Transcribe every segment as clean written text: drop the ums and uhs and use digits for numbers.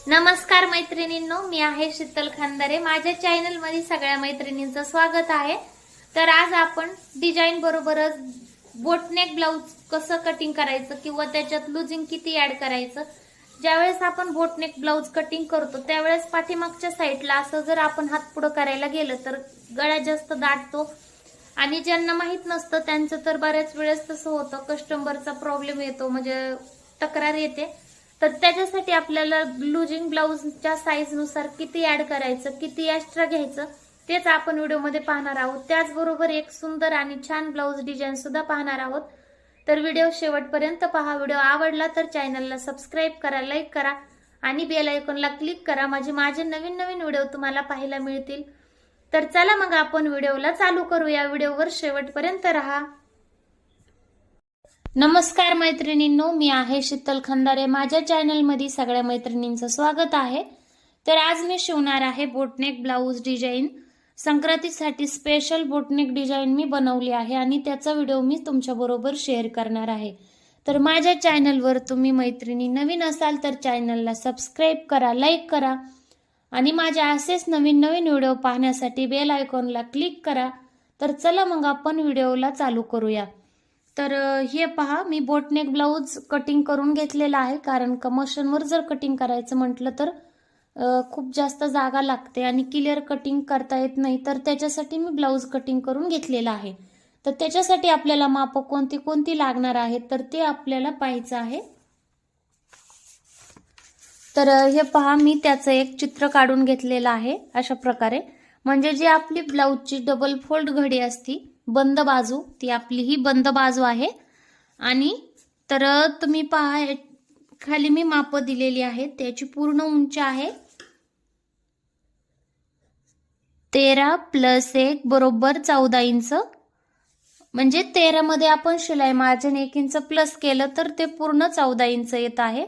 नमस्कार मैत्रिणींनो, मी आहे शीतल खानदारे। माझ्या चॅनल मध्ये सगळ्या मैत्रिणींचं स्वागत आहे। तर आज आपण डिझाइन बरोबरच बोटनेक ब्लाउज कसं कटिंग करायचं किंवा त्याच्यात लूजिंग किती ऍड करायचं। ज्यावेळेस आपण बोटनेक ब्लाउज कटिंग करतो त्यावेळेस पाठीमागच्या साइडला असं जर आपण हात पुढे करायला गेलं तर गळा जास्त दाटतो आणि ज्यांना माहित नसतं त्यांचं तर बऱ्याच वेळेस तसं होतं, कस्टमरचा प्रॉब्लेम येतो, म्हणजे तक्रार येते। तर त्याच्यासाठी आपल्याला लूजिंग ब्लाउजच्या साइज नुसार किती ऍड करायचं, किती एक्स्ट्रा घ्यायचं तेच आपण व्हिडिओमध्ये पाहणार आहोत। त्याचबरोबर एक सुंदर आणि छान ब्लाउज डिझाइन सुद्धा पाहणार आहोत। तर व्हिडिओ शेवटपर्यंत पहा। व्हिडिओ आवडला तर चॅनलला सबस्क्राइब करा, लाईक करा आणि बेल आयकॉनला क्लिक करा, म्हणजे माझे नवीन नवीन व्हिडिओ तुम्हाला पाहायला मिळतील। तर चला मग आपण व्हिडिओला चालू करूया। व्हिडिओवर शेवटपर्यंत राहा। नमस्कार मैत्रिणींनो, मी आहे शीतल खानदारे। माझ्या चॅनल मध्ये सगळ्या मैत्रिणींचं स्वागत आहे। तर आज मी शिवणार आहे बोटनेक ब्लाउज डिझाइन। संक्रांतीसाठी स्पेशल बोटनेक डिझाइन मी बनवली आहे आणि त्याचा व्हिडिओ मी तुमच्या बरोबर शेअर करणार आहे। तर माझ्या चॅनलवर तुम्ही मैत्रिणी नवीन असाल तर चॅनलला सबस्क्राइब करा, लाईक करा आणि माझे असेच नवीन नवीन व्हिडिओ पाहण्यासाठी बेल आयकॉनला क्लिक करा। तर चला मग आपण व्हिडिओला चालू करूया। तर हे पहा, मी बोटनेक ब्लाउज कटिंग करून घेतलेला आहे, कारण का मशीनवर जर कटिंग करायचं म्हटलं तर खूप जास्त जागा लागते आणि क्लिअर कटिंग करता येत नाही। तर त्याच्यासाठी मी ब्लाउज कटिंग करून घेतलेला आहे। तर त्याच्यासाठी आपल्याला माप कोणती कोणती लागणार आहेत तर ते आपल्याला पाहायचं आहे। तर हे पहा, मी त्याचं एक चित्र काढून घेतलेलं आहे अशा प्रकारे, म्हणजे जी आपली ब्लाउजची डबल फोल्ड घडी असती बंद बाजू, ती आपली ही बंद बाजू आहे। आणि तर तुम्ही पहा, खाली मी माप दिलेली आहे। त्याची पूर्ण उंची आहे 13 + 1 बरोबर 14 इंच, म्हणजे 13 मध्ये आपण शिलाई मार्जिन 1 इंच प्लस केलं तर ते पूर्ण 14 इंच येत आहे।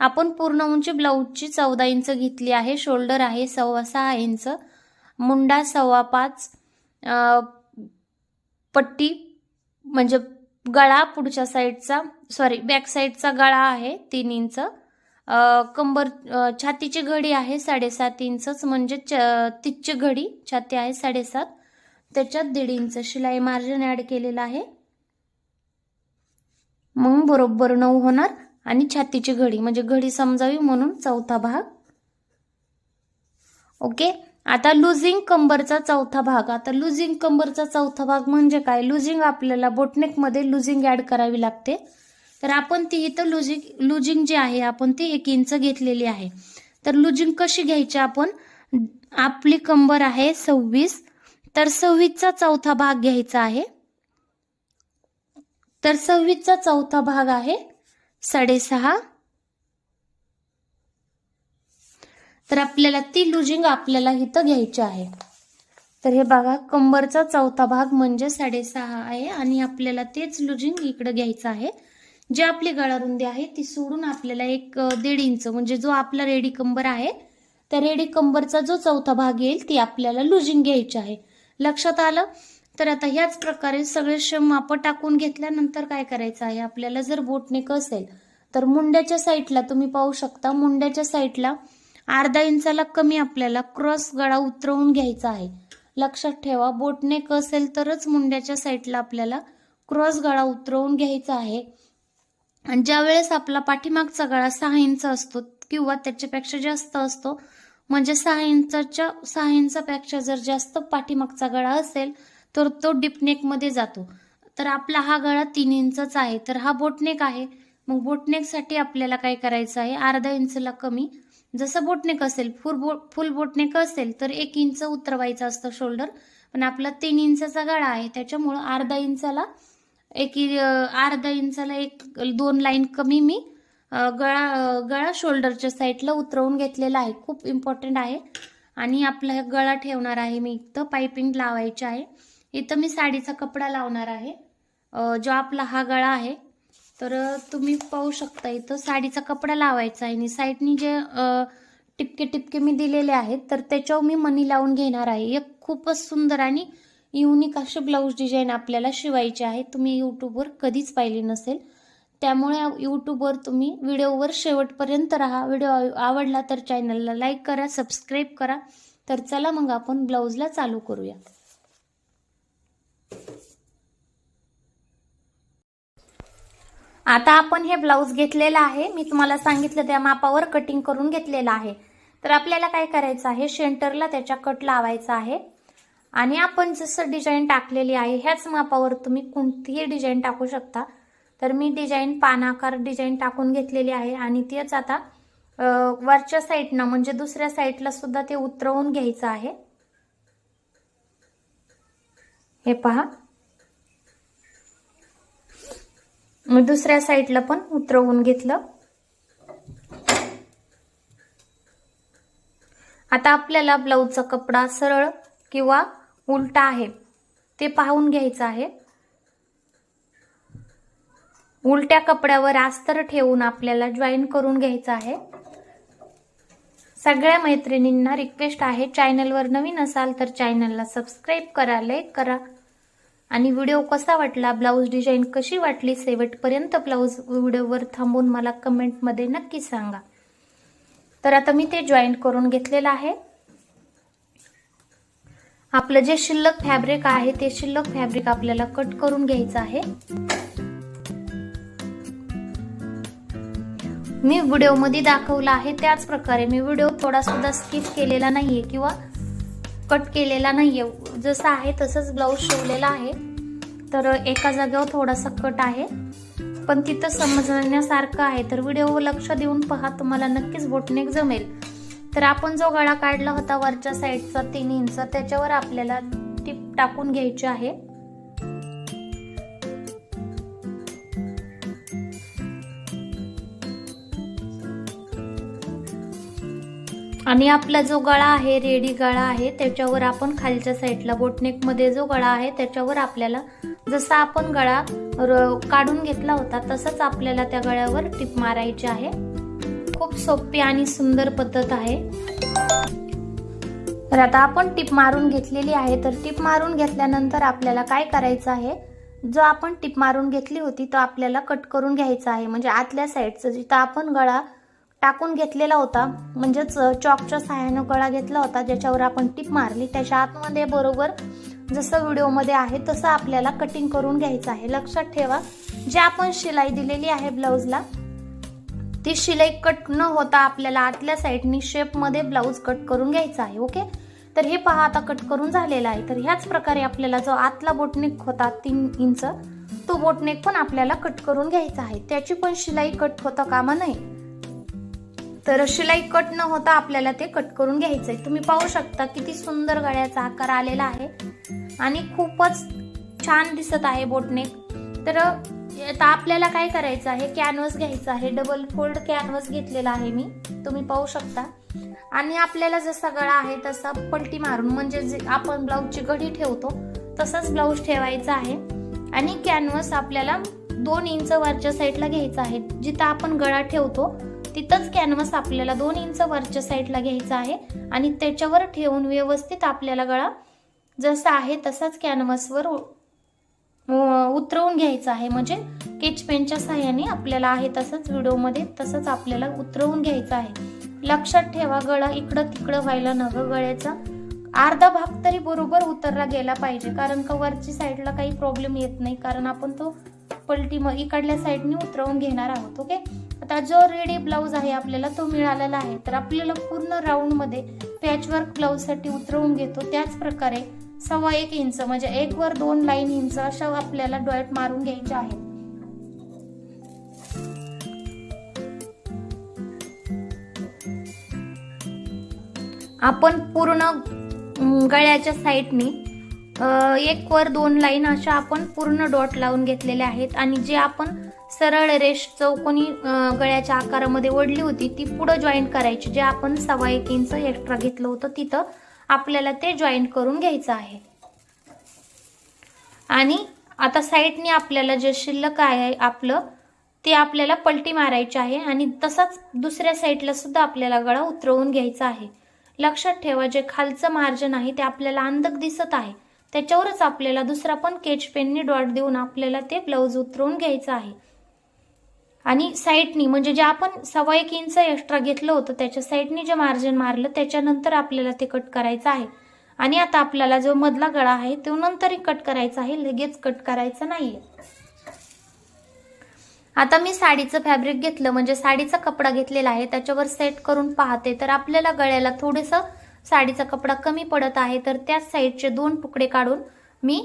आपण पूर्ण उंची ब्लाउजची 14 इंच घेतली आहे। शोल्डर आहे 6.25 इंच, मुंडा 5.25, पट्टी म्हणजे गळा पुढच्या साइडचा बॅक साइडचा गळा आहे 3 इंच, कंबर छातीची घडी आहे 7.5 इंच, म्हणजे तिची घडी छाती आहे 7.5, त्याच्यात 1.5 इंच शिलाई मार्जिन ऍड केलेलं आहे, मग बरोबर 9 होणार। आणि छातीची घडी म्हणजे घडी समजावी म्हणून चौथा भाग। ओके, आता लूजिंग कंबरचा चौथा भाग। आता लूजिंग कंबरचा चौथा भाग म्हणजे काय? लूजिंग आपल्याला बोटनेक मध्ये लूजिंग ऍड करावी लागते। तर आपण ती इथं लूजिंग जी आहे आपण ती 1 इंच घेतलेली आहे। तर लूजिंग कशी घ्यायची? आपण आपली कंबर आहे 26, तर 26 चा चौथा भाग घ्यायचा आहे। तर 26 चा चौथा भाग आहे 6.5। तर आपल्याला ती लूजिंग आपल्याला इथं घ्यायची आहे। तर हे बघा, कंबरचा चौथा भाग म्हणजे 6.5 आहे आणि आपल्याला तेच लूजिंग इकडे घ्यायचं आहे। जे आपली गळारुंदी आहे ती सोडून आपल्याला 1.5 इंच, म्हणजे जो आपला रेडी कंबर आहे त्या रेडी कंबरचा जो चौथा भाग येईल ती आपल्याला लूजिंग घ्यायची आहे। लक्षात आलं? तर आता ह्याच प्रकारे सगळे माप टाकून घेतल्यानंतर काय करायचं आहे आपल्याला, जर बोटनेक असेल तर मुंड्याच्या साईडला तुम्ही पाहू शकता, मुंड्याच्या साईडला अर्धा इंचाला कमी आपल्याला क्रॉस गळा उतरवून घ्यायचा आहे। लक्षात ठेवा, बोटनेक असेल तरच मुंड्याच्या साईडला आपल्याला क्रॉस गळा उतरवून घ्यायचा आहे। आणि ज्या वेळेस आपला पाठीमागचा गळा 6 इंच असतो किंवा त्याच्यापेक्षा जास्त असतो, म्हणजे 6 इंचापेक्षा जर जास्त पाठीमागचा गळा असेल तर तो डीपनेक मध्ये जातो। तर आपला हा गळा 3 इंचच आहे, तर हा बोटनेक आहे। मग बोटनेक साठी आपल्याला काय करायचं आहे, अर्धा इंचला कमी, जसं बोटनेक असेल फुल बोटनेक असेल तर 1 इंच उतरवायचं असतं शोल्डर, पण आपला 3 इंचाचा गळा आहे त्याच्यामुळे अर्धा इंचाला 2 लाईन कमी मी गळा शोल्डरच्या साईडला उतरवून घेतलेला आहे। खूप इम्पॉर्टंट आहे। आणि आपला गळा ठेवणार आहे मी इथं, पाइपिंग लावायची आहे। इथं मी साडीचा कपडा लावणार आहे, जो आपला हा गळा आहे। तर तुम्ही पाहू शकता इथं साडीचा कपडा लावायचा आहे आणि साईडनी जे टिपके टिपके मी दिलेले आहेत तर त्याच्यावर मी मणी लावून घेणार आहे। एक खूपच सुंदर आणि युनिक अशी ब्लाउज डिझाइन आपल्याला शिवायची आहे, तुम्ही यूट्यूबवर कधीच पाहिली नसेल। त्यामुळे यूट्यूबवर तुम्ही व्हिडिओवर शेवटपर्यंत राहा. व्हिडिओ आवडला तर चॅनलला लाईक करा, सबस्क्राईब करा. तर चला मग आपण ब्लाऊजला चालू करूया. आता आपण हे ब्लाऊज घेतलेला आहे, मी तुम्हाला सांगितलं त्या मापावर कटिंग करून घेतलेलं आहे. तर आपल्याला काय करायचं आहे, सेंटरला त्याच्या कट लावायचा आहे आणि आपण जसं डिझाईन टाकलेली आहे ह्याच मापावर तुम्ही कोणतीही डिझाईन टाकू शकता. तर मी डिझाईन पानाकार डिझाईन टाकून घेतलेली आहे आणि तेच आता वरच्या साईडनं म्हणजे दुसऱ्या साईडला सुद्धा ते उतरवून घ्यायचं आहे. हे पहा, मी दुसऱ्या साईडला पण उतरवून घेतलं. आता आपल्याला ब्लाऊजचा कपडा सरळ किंवा उलटा आहे ते पाहून घ्यायचं आहे. उलट्या कपड्यावर अस्तर ठेवून आपल्याला जॉईन करून घ्यायचं आहे. सगळ्या मैत्रिणींना रिक्वेस्ट आहे, चॅनलवर नवीन असाल तर चॅनलला सबस्क्राईब करा, लाईक करा आणि व्हिडिओ कसा वाटला, ब्लाऊज डिझाईन कशी वाटली, शेवटपर्यंत ब्लाऊज व्हिडिओवर थांबून मला कमेंटमध्ये नक्की सांगा. तर आता मी ते जॉईन करून घेतलेलं आहे. आपलं जे शिल्लक फॅब्रिक आहे ते शिल्लक फॅब्रिक आपल्याला कट करून घ्यायचं आहे. मी व्हिडिओमध्ये दाखवला आहे त्याच प्रकारे मी व्हिडिओ थोडा सुद्धा स्किप केलेला नाहीये किंवा कट केलेला नाहीये, जसं आहे तसंच ब्लाऊज शिवलेला आहे. तर एका जागेवर थोडासा कट आहे पण तिथं समजण्यासारखं आहे. तर व्हिडिओ लक्ष देऊन पहा, तुम्हाला नक्कीच बोटनेक जमेल. तर आपण जो गळा काढला होता वरच्या साईडचा 3 इंच त्याच्यावर आपल्याला टिप टाकून घ्यायची आहे. आणि आपला जो गळा आहे रेडी गळा आहे त्याच्यावर आपण खालच्या साईडला बोटनेक मध्ये जो गळा आहे त्याच्यावर आपल्याला जसा आपण गळा काढून घेतला होता तसंच आपल्याला त्या गळ्यावर टिप मारायची आहे. खूप सोपी आणि सुंदर पद्धत आहे. तर आता आपण टिप मारून घेतलेली आहे. तर टिप मारून घेतल्यानंतर आपल्याला काय करायचं आहे, जो आपण टिप मारून घेतली होती तो आपल्याला कट करून घ्यायचा आहे. म्हणजे आतल्या साईडचं जिथं आपण गळा टाकून घेतलेला होता म्हणजेच चॉकच्या सहाय्याने गळा घेतला होता ज्याच्यावर आपण टिप मारली त्याच्या आतमध्ये बरोबर जसं व्हिडिओमध्ये आहे तसं आपल्याला कटिंग करून घ्यायचं आहे. लक्षात ठेवा, जे आपण शिलाई दिलेली आहे ब्लाऊजला ती शिलाई कट न होता आपल्याला आतल्या साईडनी शेपमध्ये ब्लाऊज कट करून घ्यायचा आहे. ओके, तर हे पहा आता कट करून झालेला आहे. तर ह्याच प्रकारे आपल्याला जो आतला बोटनेक होता 3 इंच तो बोटनेक पण आपल्याला कट करून घ्यायचा आहे. त्याची पण शिलाई कट होता कामा नये. तर शिलाई कट न होता आपल्याला ते कट करून घ्यायचंय. तुम्ही पाहू शकता किती सुंदर गळ्याचा आकार आलेला आहे आणि खूपच छान दिसत आहे बोटनेक. तर आता आपल्याला काय करायचं आहे, कॅनव्हास घ्यायचा आहे. डबल फोल्ड कॅनव्हास घेतलेला आहे मी, तुम्ही पाहू शकता. आणि आपल्याला जसा गळा आहे तसा पलटी मारून म्हणजे आपण ब्लाऊजची घडी ठेवतो तसाच ब्लाऊज ठेवायचा आहे. आणि कॅनव्हास आपल्याला 2 इंच वरच्या साईडला घ्यायचा आहे. जिथं आपण गळा ठेवतो तिथंच कॅनव्हास आपल्याला 2 इंच वरच्या साईडला घ्यायचा आहे आणि त्याच्यावर ठेवून व्यवस्थित आपल्याला गळा जसा आहे तसाच कॅनव्हासवर उतरवून घ्यायचा आहे. म्हणजे केच पेनच्या सहाय्याने आपल्याला आहे तसंच व्हिडिओमध्ये तसंच आपल्याला उतरवून घ्यायचं आहे. लक्षात ठेवा, गळा इकडं तिकडं व्हायला नको. गळ्याचा अर्धा भाग तरी बरोबर उतरला गेला पाहिजे, कारण का वरची साईडला काही प्रॉब्लेम येत नाही, कारण आपण तो पलटी इकडल्या साईडने उतरवून घेणार आहोत. ओके, आता जो रेडी ब्लाऊज आहे आपल्याला तो मिळालेला आहे. तर आपल्याला पूर्ण राऊंड मध्ये पॅचवर्क ब्लाऊज साठी उतरवून घेतो त्याच प्रकारे 1.25 इंच म्हणजे 1 वर 2 लाईन इंच अशा आपल्याला डॉट मारून घ्यायचे आहे. आपण पूर्ण गळ्याच्या साईडनी 1 वर 2 लाईन अशा आपण पूर्ण डॉट लावून घेतलेले आहेत. आणि जे आपण सरळ रेष चौकोनी गळ्याच्या आकारामध्ये ओढली होती ती पुढे जॉईन करायची. जे आपण 1.25 इंच एक्स्ट्रा घेतलं होतं तिथं आपल्याला ते जॉईन करून घ्यायचं आहे. आणि आता साईडने आपल्याला जे शिल्लक आहे आपलं ते आपल्याला पलटी मारायची आहे आणि तसाच दुसऱ्या साईडला सुद्धा आपल्याला गळा उतरवून घ्यायचा आहे. लक्षात ठेवा, जे खालचं मार्जिन आहे ते आपल्याला अंदक दिसत आहे त्याच्यावरच आपल्याला दुसरा पण केच पेनने डॉट देऊन आपल्याला ते ब्लाऊज उतरवून घ्यायचं आहे. आणि साईडनी म्हणजे जे आपण 1.25 इंच एक्स्ट्रा घेतलं होतं त्याच्या साईडनी जे मार्जिन मारलं त्याच्यानंतर आपल्याला ते कट करायचं आहे. आणि आता आपल्याला जो मधला गळा आहे तो नंतरही कट करायचा आहे, लगेच कट करायचं नाहीये. आता मी साडीचं फॅब्रिक घेतलं म्हणजे साडीचा कपडा घेतलेला आहे, त्याच्यावर सेट करून पाहते तर आपल्याला गळ्याला थोडंसं साडीचा कपडा कमी पडत आहे. तर त्याच साईडचे 2 तुकडे काढून मी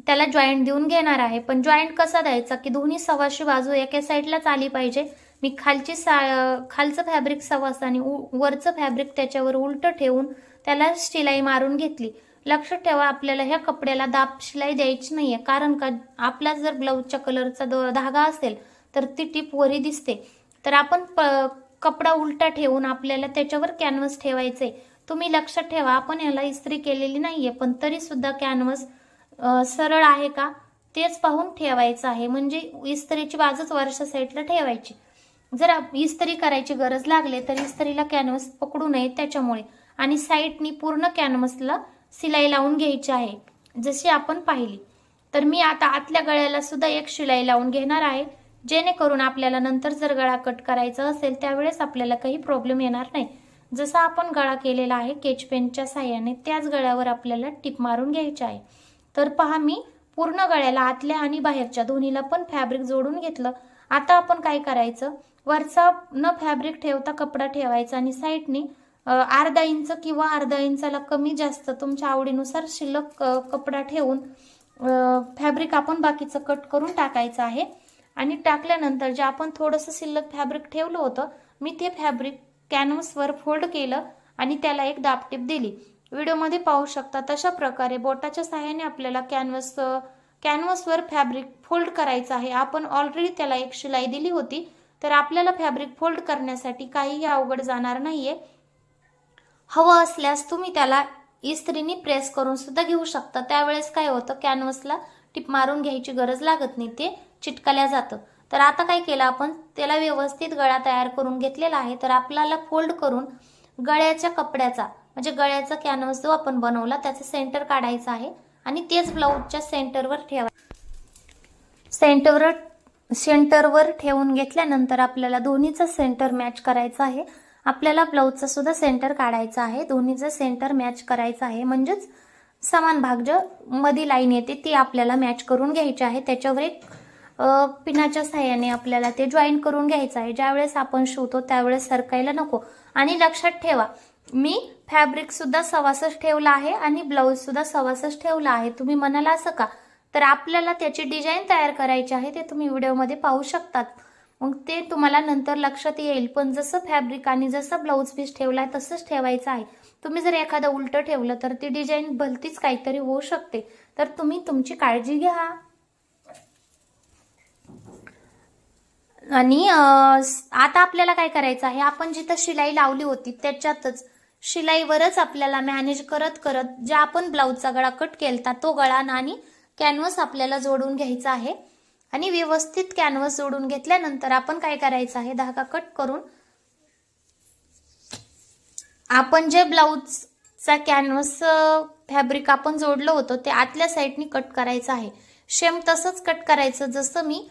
त्याला जॉईंट देऊन घेणार आहे. पण जॉईंट कसा द्यायचा की दोन्ही सव्वाशी बाजू एका साईडलाच आली पाहिजे. मी खालचं फॅब्रिक सव्वास आणि वरचं फॅब्रिक त्याच्यावर उलट ठेवून त्याला शिलाई मारून घेतली. लक्षात ठेवा आपल्याला ह्या कपड्याला दाब शिलाई द्यायची नाहीये, कारण का आपला जर ब्लाऊजच्या कलरचा धागा असेल तर ती टीप वरी दिसते. तर आपण कपडा उलटा ठेवून आपल्याला त्याच्यावर कॅनव्हास ठेवायचे. तुम्ही लक्षात ठेवा आपण याला इस्त्री केलेली नाहीये, पण तरी सुद्धा कॅनव्हास सरळ आहे का तेच पाहून ठेवायचं आहे. म्हणजे इस्त्रीची बाजूच वरच्या साईडला ठेवायची. जर इस्त्री करायची गरज लागले तर इस्त्रीला कॅनव्हास पकडू नये त्याच्यामुळे. आणि साईडनी पूर्ण कॅनव्हासला शिलाई लावून घ्यायची आहे जशी आपण पाहिली. तर मी आता आतल्या गळ्याला सुद्धा एक शिलाई लावून घेणार आहे, जेणेकरून आपल्याला नंतर जर गळा कट करायचा असेल त्यावेळेस आपल्याला काही प्रॉब्लेम येणार नाही. जसा आपण गळा केलेला आहे केच पेनच्या साह्याने त्याच गळ्यावर आपल्याला टिप मारून घ्यायची आहे. तर पहा मी पूर्ण गळ्याला आतल्या आणि बाहेरच्या दोन्हीला पण फॅब्रिक जोडून घेतलं. आता आपण काय करायचं, वरचा न फॅब्रिक ठेवता कपडा ठेवायचा आणि साईडनी अर्धा इंच किंवा अर्धा इंचाला कमी जास्त तुमच्या आवडीनुसार शिल्लक कपडा ठेवून फॅब्रिक आपण बाकीचं कट करून टाकायचं आहे. आणि टाकल्यानंतर जे आपण थोडंसं शिल्लक फॅब्रिक ठेवलं होतं मी ते फॅब्रिक कॅनव्हासवर फोल्ड केलं आणि त्याला एक दाबटीप दिली. व्हिडिओमध्ये पाहू शकता तशा प्रकारे बोटाच्या सहाय्याने आपल्याला कॅनव्हासवर फॅब्रिक फोल्ड करायचं आहे. आपण ऑलरेडी त्याला एक शिलाई दिली होती, तर आपल्याला फॅब्रिक फोल्ड करण्यासाठी काहीही अवघड जाणार नाहीये. हवं असल्यास तुम्ही त्याला इस्त्रीने प्रेस करून सुद्धा घेऊ शकता. त्यावेळेस काय होतं कॅनव्हासला टिप मारून घ्यायची गरज लागत नाही, ते चिटकल्या जातं. तर आता काय केलं आपण त्याला व्यवस्थित गळा तयार करून घेतलेला आहे. तर आपल्याला फोल्ड करून गळ्याच्या कपड्याचा म्हणजे गळ्याचा कॅनव्हास जो आपण बनवला त्याचा सेंटर काढायचा आहे आणि तेच ब्लाऊजच्या सेंटरवर सेंटरवर ठेवून घेतल्यानंतर आपल्याला दोन्हीचा सेंटर मॅच करायचा आहे. आपल्याला ब्लाऊजचा सुद्धा सेंटर काढायचा आहे, दोन्हीचा सेंटर मॅच करायचा आहे. म्हणजेच समान भाग जो मध्ये लाईन येते ती आपल्याला मॅच करून घ्यायची आहे. त्याच्यावर एक पिनाच्या साह्याने आपल्याला ते जॉईन करून घ्यायचं आहे. ज्यावेळेस आपण शिवतो त्यावेळेस सरकायला नको. आणि लक्षात ठेवा मी फॅब्रिक सुद्धा सव्वासच ठेवला आहे आणि ब्लाऊज सुद्धा सव्वासच ठेवला आहे. तुम्ही म्हणाला असं का, तर आपल्याला त्याची डिझाईन तयार करायची आहे, ते तुम्ही व्हिडिओमध्ये पाहू शकतात. मग ते तुम्हाला नंतर लक्षात येईल. पण जसं फॅब्रिक आणि जसं ब्लाऊज पीस ठेवलाय तसंच ठेवायचं आहे. तुम्ही जर एखादं उलटं ठेवलं तर ती डिझाईन भलतीच काहीतरी होऊ शकते. तर तुम्ही तुमची काळजी घ्या. आणि आता आपल्याला काय करायचं आहे, आपण जिथं शिलाई लावली होती त्याच्यातच शिलाईवरच आपल्याला मॅनेज करत करत ज्या आपण ब्लाऊजचा गळा कट केलता तो गळा आणि कॅनव्हास आपल्याला जोडून घ्यायचा आहे. आणि व्यवस्थित कॅनव्हास जोडून घेतल्यानंतर आपण काय करायचं आहे, धागा कट करून आपण जे ब्लाऊजचा कॅनव्हास फॅब्रिक आपण जोडलं होतं ते आतल्या साईडनी कट करायचं आहे. सेम तसंच कट करायचं जसं मी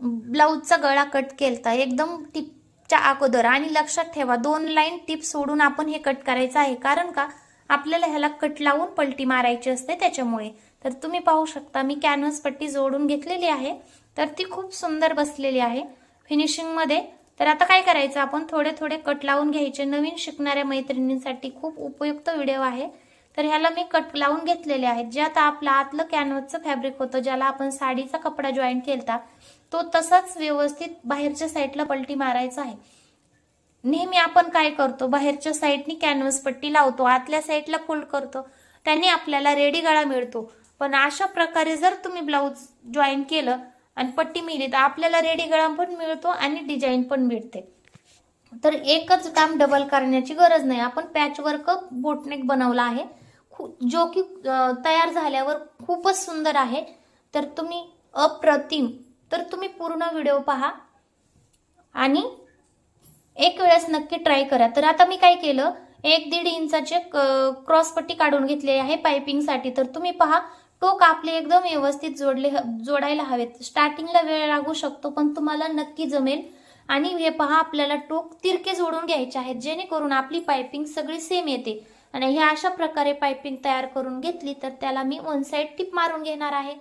ब्लाऊजचा गळा कट केलता एकदम टिपच्या अगोदर. आणि लक्षात ठेवा 2 लाईन टिप सोडून आपण हे कट करायचं आहे, कारण का आपल्याला ह्याला कट लावून पलटी मारायची असते त्याच्यामुळे. तर तुम्ही पाहू शकता मी कॅनव्हास पट्टी जोडून घेतलेली आहे, तर ती खूप सुंदर बसलेली आहे फिनिशिंग मध्ये. तर आता काय करायचं, आपण थोडे थोडे कट लावून घ्यायचे. नवीन शिकणाऱ्या मैत्रिणींसाठी खूप उपयुक्त व्हिडिओ आहे. तर ह्याला मी कट लावून घेतलेले आहेत. जे आता आपलं आतलं कॅनव्हासचं फॅब्रिक होतं ज्याला आपण साडीचा कपडा जॉईन केलता तो तसाच व्यवस्थित बाहेरच्या साईडला पलटी मारायचा आहे. नेहमी आपण काय करतो, बाहेरच्या साईडनी कॅनव्हास पट्टी लावतो, आतल्या साईडला फोल्ड करतो, त्याने आपल्याला रेडी गळा मिळतो. पण अशा प्रकारे जर तुम्ही ब्लाऊज जॉईन केलं आणि पट्टी मिळली तर आपल्याला रेडी गळा पण मिळतो आणि डिझाईन पण मिळते. तर एकच काम डबल करण्याची गरज नाही. आपण पॅचवर्क बोटनेक बनवला आहे जो की तयार झाल्यावर खूपच सुंदर आहे. तर तुम्ही अप्रतिम, तर तुम्ही पूर्ण व्हिडिओ पहा आणि एक वेळेस नक्की ट्राय करा. तर आता मी काय केलं, 1-1.5 इंचाचे क्रॉस पट्टी काढून घेतली आहे पाइपिंग साठी. तर तुम्ही पहा टोक आपले एकदम व्यवस्थित जोडायला हवेत. स्टार्टिंगला वेळ लागू शकतो पण तुम्हाला नक्की जमेल. आणि हे पहा आपल्याला टोक तिरके जोडून घ्यायचे आहेत जेणेकरून आपली पायपिंग सगळी सेम येते. आणि ह्या अशा प्रकारे पायपिंग तयार करून घेतली तर त्याला मी वन साइड टिप मारून घेणार आहे.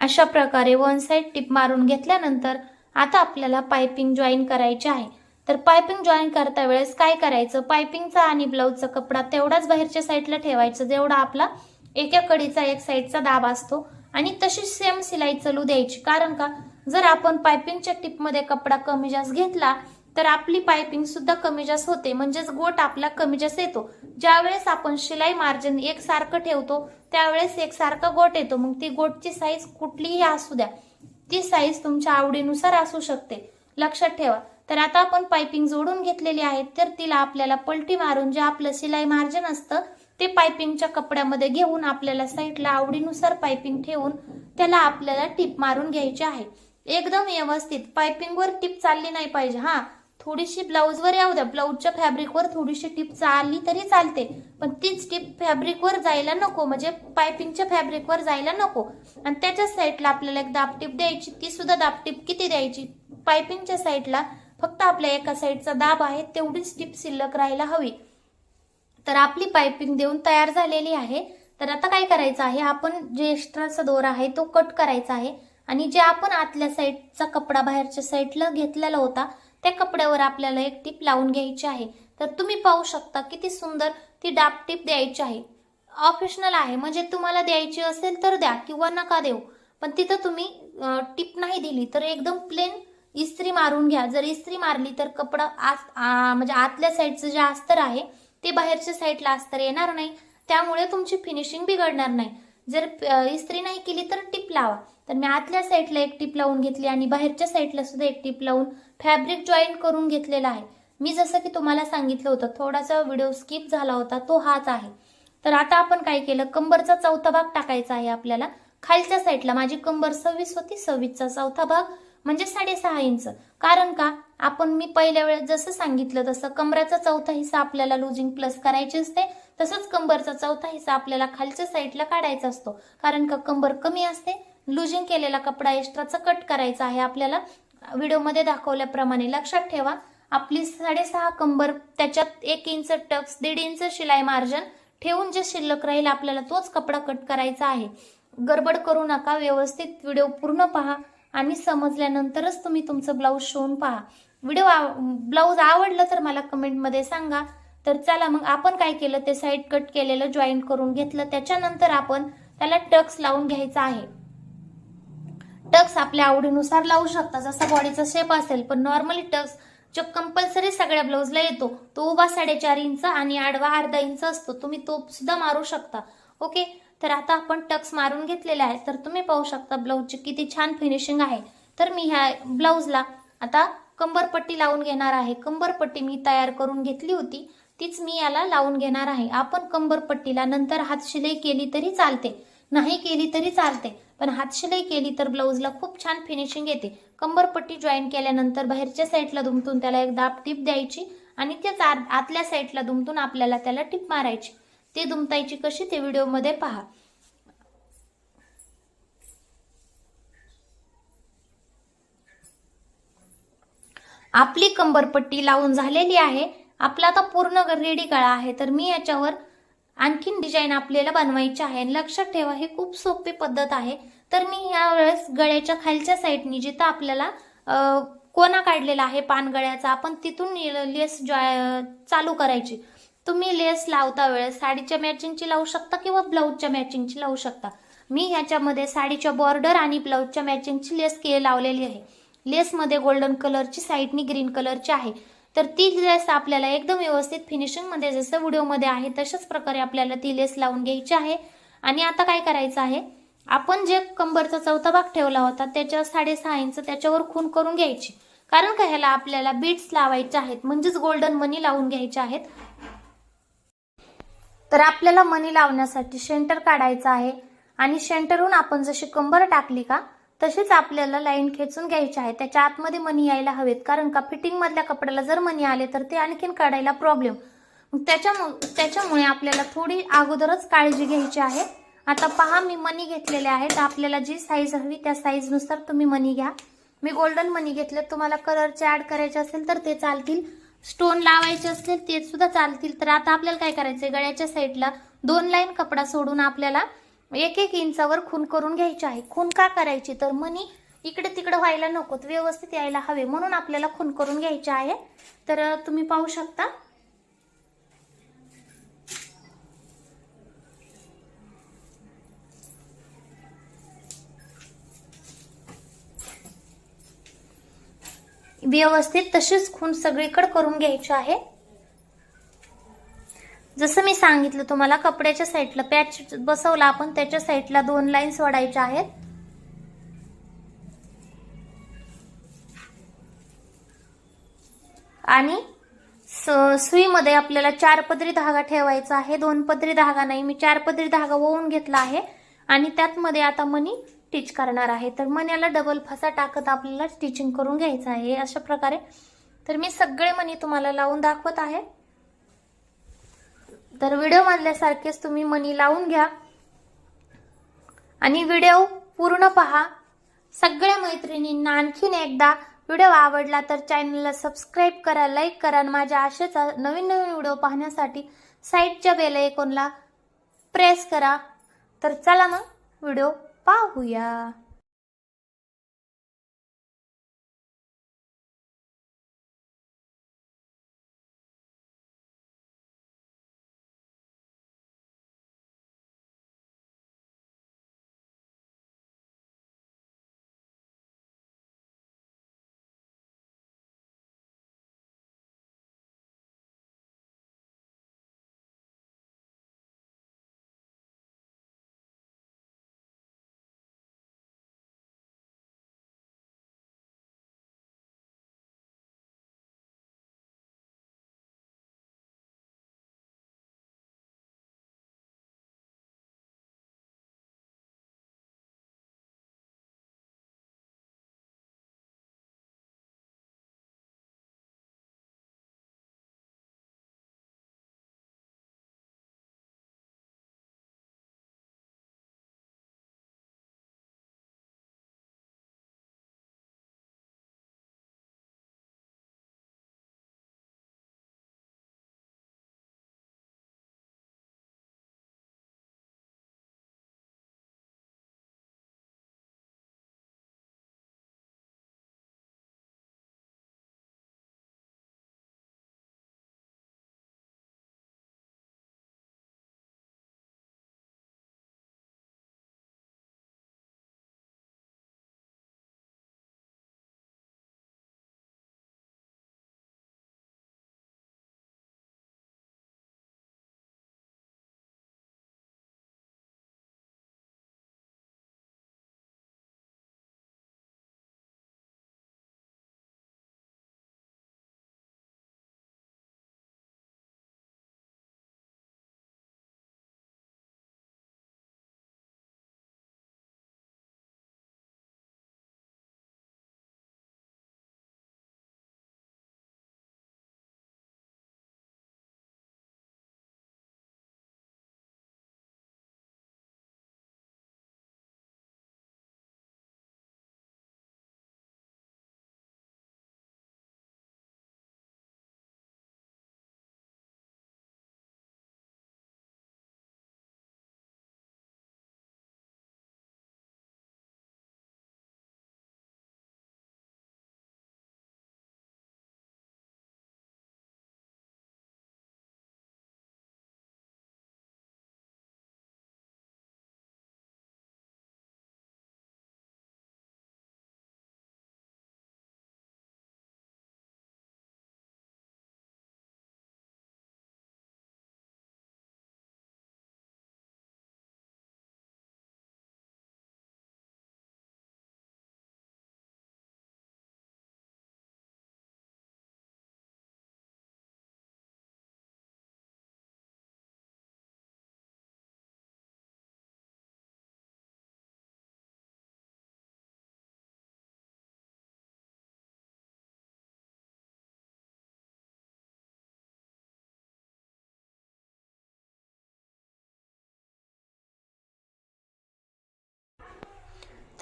अशा प्रकारे वन साइड टिप मारून घेतल्यानंतर आता आपल्याला पायपिंग जॉईन करायची आहे. तर पायपिंग जॉईन करता वेळेस काय करायचं, पायपिंगचा आणि ब्लाऊजचा कपडा तेवढाच बाहेरच्या साईडला ठेवायचा जेवढा आपला एका कडीचा एक साईडचा दाब असतो. आणि तशी सेम सिलाई चालू द्यायची. कारण का, जर आपण पायपिंगच्या टिपमध्ये कपडा कमी जास्त घेतला तर आपली पायपिंग सुद्धा कमी जास्त होते, म्हणजेच गोट आपला कमी जास्त येतो. ज्यावेळेस आपण शिलाई मार्जिन एकसारखं ठेवतो त्यावेळेस एकसारखा गोट येतो. मग ती गोटची साईज कुठलीही असू द्या, ती साईज तुमच्या आवडीनुसार असू शकते, लक्षात ठेवा. तर आता आपण पायपिंग जोडून घेतलेली आहे तर तिला आपल्याला पलटी मारून जे आपलं शिलाई मार्जिन असतं ते पायपिंगच्या कपड्यामध्ये घेऊन आपल्याला साईडला आवडीनुसार पायपिंग ठेवून त्याला आपल्याला टिप मारून घ्यायची आहे. एकदम व्यवस्थित. पायपिंगवर टिप चालली नाही पाहिजे. थोडीशी ब्लाऊजवर येऊ द्या, ब्लाऊजच्या फॅब्रिकवर थोडीशी टिप चालली तरी चालते पण तीच टिप फॅब्रिकवर जायला नको, म्हणजे पायपिंगच्या फॅब्रिकवर जायला नको. आणि त्याच्या साईडला आपल्याला एक दाब टिप द्यायची. ती सुद्धा दाब टिप किती द्यायची, पायपिंगच्या साईडला फक्त आपल्या एका साईडचा दाब आहे तेवढीच टिप शिल्लक राहायला हवी. तर आपली पायपिंग देऊन तयार झालेली आहे. तर आता काय करायचं आहे, आपण जे एक्स्ट्राचा दोरा आहे तो कट करायचा आहे. आणि जे आपण आतल्या साईडचा कपडा बाहेरच्या साईडला घेतलेला होता त्या कपड्यावर आपल्याला एक टिप लावून घ्यायची आहे. तर तुम्ही पाहू शकता किती सुंदर ती डाब टिप द्यायची आहे. ऑप्शनल आहे, म्हणजे तुम्हाला द्यायची असेल तर द्या किंवा नका देऊ. पण तिथं तुम्ही टिप नाही दिली तर एकदम प्लेन इस्त्री मारून घ्या. जर इस्त्री मारली तर कपडा म्हणजे आतल्या साईडचं जे अस्तर आहे ते बाहेरच्या साईडला अस्तर येणार नाही, त्यामुळे तुमची फिनिशिंग बिघडणार नाही. जर इस्त्री नाही केली तर टिप लावा. तर मी आतल्या साईडला एक टिप लावून घेतली आणि बाहेरच्या साईडला सुद्धा एक टिप लावून फॅब्रिक जॉईन करून घेतलेला आहे. मी जसं की तुम्हाला सांगितलं होतं, थोडासा व्हिडिओ स्किप झाला होता तो हाच आहे. तर आता आपण काय केलं, कंबरचा चौथा भाग टाकायचा आहे आपल्याला. खालच्या साईडला माझी कंबर 26 होती, 26चा चौथा भाग म्हणजे 6.5 इंच. कारण का, आपण मी पहिल्या वेळेस जसं सांगितलं तसं कमराचा चौथा हिस्सा आपल्याला लुजिंग प्लस करायची असते, तसंच कंबरचा चौथा हिस्सा आपल्याला खालच्या साईडला काढायचा असतो. कारण का कंबर कमी असते, लुजिंग केलेला कपडा एक्स्ट्राचा कट करायचा आहे आपल्याला व्हिडिओमध्ये दाखवल्याप्रमाणे. लक्षात ठेवा, आपली 6.5 कंबर, त्याच्यात 1 इंच टक्स, 1.5 इंच शिलाई मार्जिन ठेवून जे शिल्लक राहील आपल्याला तोच कपडा कट करायचा आहे. गडबड करू नका, व्यवस्थित व्हिडिओ पूर्ण पहा आणि समजल्यानंतरच तुम्ही तुमचं ब्लाऊज शिवून पहा. ब्लाऊज आवडलं तर मला कमेंटमध्ये सांगा. तर चला मग आपण काय केलं, ते साईड कट केलेलं जॉईन करून घेतलं. त्याच्यानंतर आपण त्याला टक्स लावून घ्यायचा आहे. टक्स आपल्या आवडीनुसार लावू शकता, जसा बॉडीचा शेप असेल. पण नॉर्मली टक्स जो कंपल्सरी सगळ्या ब्लाऊजला येतो तो उभा 4.5 इंच आणि आडवा अर्धा इंच असतो, तुम्ही तो सुद्धा मारू शकता. ओके, तर आता आपण टक्स मारून घेतलेले आहे. तर तुम्ही पाहू शकता ब्लाऊजची किती छान फिनिशिंग आहे. तर मी ह्या ब्लाऊजला आता कंबरपट्टी लावून घेणार आहे. कंबरपट्टी मी तयार करून घेतली होती, तीच मी याला लावून घेणार आहे. आपण कंबरपट्टीला नंतर हातशिलाई केली तरी चालते, नाही केली तरी चालते, पण हातशिलाई केली तर ब्लाऊजला खूप छान फिनिशिंग येते. कंबरपट्टी जॉईन केल्यानंतर बाहेरच्या साईडला दुमतून त्याला एक दाब टिप द्यायची आणि त्याच आतल्या साईडला दुमतून आपल्याला त्याला टिप मारायची. ते दुमतायची कशी ते व्हिडिओमध्ये पहा. आपली कंबरपट्टी लावून झालेली आहे. आपला आता पूर्ण रेडी गळा आहे. तर मी याच्यावर आणखीन डिझाईन आपल्याला बनवायची आहे. लक्षात ठेवा, ही खूप सोपी पद्धत आहे. तर मी यावेळेस गळ्याच्या खालच्या साईडनी जिथं आपल्याला कोना काढलेला आहे पान गळ्याचा, आपण तिथून लेस चालू करायची. तुम्ही लेस लावता वेळेस साडीच्या मॅचिंगची लावू शकता किंवा ब्लाऊजच्या मॅचिंगची लावू शकता. मी ह्याच्यामध्ये साडीच्या बॉर्डर आणि ब्लाऊजच्या मॅचिंगची लेस लावलेली आहे. लेसमध्ये गोल्डन कलरची, साईडनी ग्रीन कलरची आहे. तर ती लेस आपल्याला एकदम व्यवस्थित फिनिशिंग मध्ये जसं व्हिडिओमध्ये आहे तशाच प्रकारे आपल्याला ती लेस लावून घ्यायची आहे. आणि आता काय करायचं आहे, आपण जे कंबरचा चौथा भाग ठेवला होता त्याच्या 6.5 इंच त्याच्यावर खून करून घ्यायची. कारण का, ह्याला आपल्याला बीड्स लावायचे आहेत, म्हणजेच गोल्डन मनी लावून घ्यायचे आहेत. तर आपल्याला मनी लावण्यासाठी सेंटर काढायचा आहे आणि सेंटरहून आपण जशी कंबर टाकली का तशीच आपल्याला लाईन खेचून घ्यायची आहे. त्याच्या आतमध्ये मनी यायला हवेत. कारण का, फिटिंग मधल्या कपड्याला जर मनी आले तर ते आणखीन काढायला प्रॉब्लेम. त्याच्यामुळे आपल्याला थोडी अगोदरच काळजी घ्यायची आहे. आता पहा मी मणी घेतलेले आहेत. आपल्याला जी साईज हवी त्या साईज नुसार तुम्ही मणी घ्या. मी गोल्डन मणी घेतले. तुम्हाला कलरचे ऍड करायचे असेल तर ते चालतील, स्टोन लावायचे असतील ते सुद्धा चालतील. तर आता आपल्याला काय करायचंय, गळ्याच्या साईडला 2 लाईन कपडा सोडून आपल्याला 1-1 इंचावर खून करून घ्यायची आहे. खून का करायची, तर मणी इकडे तिकडे व्हायला नकोत, व्यवस्थित यायला हवे म्हणून आपल्याला खून करून घ्यायचे आहे. तर तुम्ही पाहू शकता. व्यवस्थित तशीच खून सगळीकडे करून घ्यायची आहे. जसं मी सांगितलं तुम्हाला, कपड्याच्या साईडला पॅच बसवला आपण, त्याच्या साईडला 2 लाईन्स वाढायच्या आहेत. आणि सुईमध्ये आपल्याला 4 पदरी धागा ठेवायचा आहे. 2 पदरी धागा नाही, मी 4 पदरी धागा ओवून घेतला आहे आणि त्यात मध्ये आता मणी स्टिच करणार आहे. तर मण्याला डबल फसा टाकत आपल्याला स्टिचिंग करून घ्यायचं आहे अशा प्रकारे. तर मी सगळे मणी तुम्हाला लावून दाखवत आहे. तर व्हिडिओ मधल्यासारखेच तुम्ही मणी लावून घ्या आणि व्हिडिओ पूर्ण पहा. सगळ्या मैत्रिणींना आणखीन एकदा, व्हिडिओ आवडला तर चॅनलला सबस्क्राईब करा, लाईक करा आणि माझ्या अशाच नवीन नवीन व्हिडिओ पाहण्यासाठी साईडच्या बेल आयकॉनला प्रेस करा. तर चला मग व्हिडिओ पाहूया.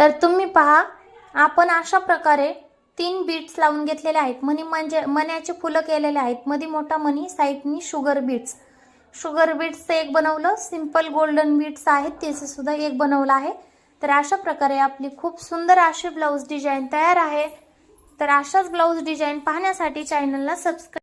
तर तुम्ही पहा, आपण अशा प्रकारे 3 बीट्स लावून घेतलेले आहेत. म्हणजे मण्याचे फुलं केलेले आहेत. मध्ये मोठा मणी, साईडनी शुगर बीट्सचं एक बनवलं. सिंपल गोल्डन बीट्स आहेत त्याचे सुद्धा एक बनवलं आहे. तर अशा प्रकारे आपली खूप सुंदर अशी ब्लाऊज डिझाईन तयार आहे. तर अशाच ब्लाऊज डिझाईन पाहण्यासाठी चॅनलला सबस्क्राईब